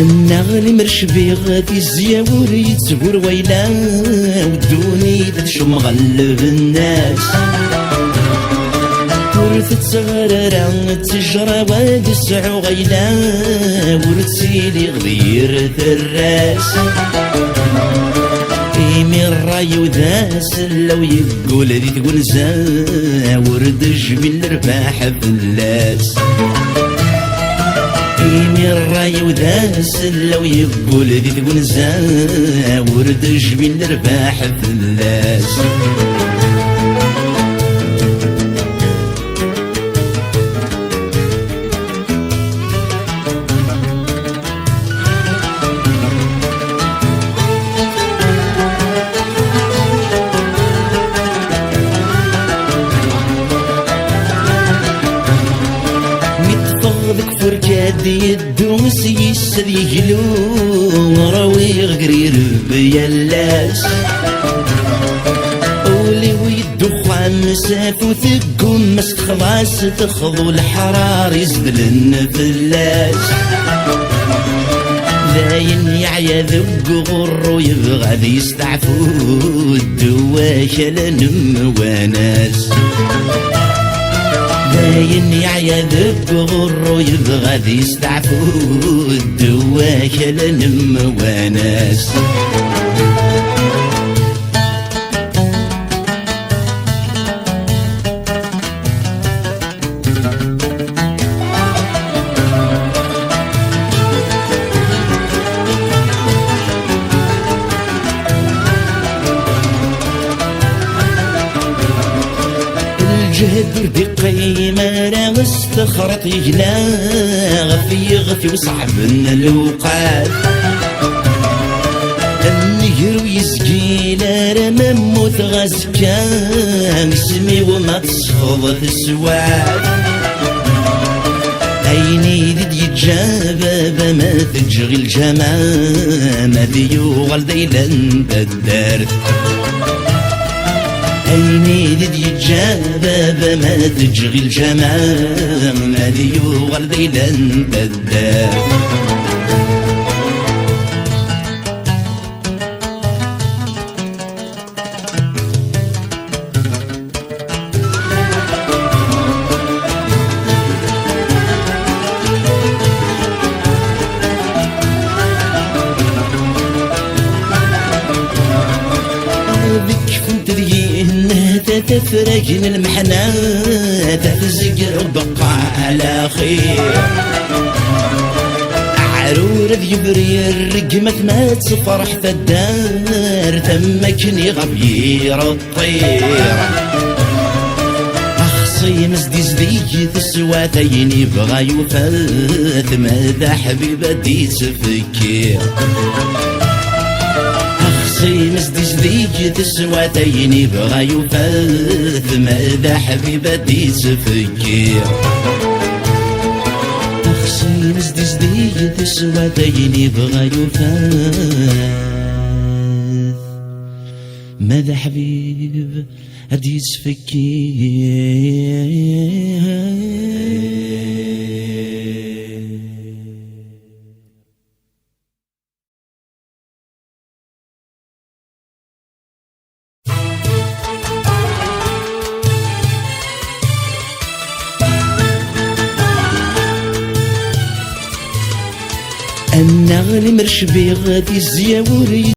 النغل مرشبي غادي الزياور يتبور ويلا ودوني تشم غلب الناس ورثت صغررة تجرى واد السعو غيلا ورثيلي غير الراس إيمي الراي وذاس لو يقول ذي تقول ورد جبل رباح فلاس إيمي الراي وذاس لو يقول ذي تقول ورد جبل رباح فلاس فركادي الدوس يسد يجلو راوي غرير بيلاس ولي ويدخان مسافو ثقهم مست خلاص تخضو الحرار يزدل النفلاس ذاين يعيا ذق غرو يبغى ذي يستعفو الدواش لنم وناس داين يعيا ذب غرو يبغى ذي يستعفو الدواش لنم وناس الجهد ردي قيمة راه استخرط يجلا غفي وصعب الوقات النهر ويسقي لا راه مموت غازكان اسمي وما تصفض في السواد عيني ذي يتجاب ما تجغي الجمال ما ديوغل ديلان بالدارت عيني ذي يتجاب ما تجغي الجمال ما ديوغل ديلان بالدارت تفرقن المحنة تفزق بقى على خير عرور يبري الرقمة ما تفرح في الدار تمكني غبير الطير أخصي مزدي زدي تسواتين يبغى يفات ماذا حبيبة دي تفكير مزدي زدي تسواتين يبغى يفات ماذا حبيبة دي تفكير أخصي مزدي زدي تسواتين يبغى يفات ماذا حبيب هدي تفكير النغل مرشبي غادي الزياور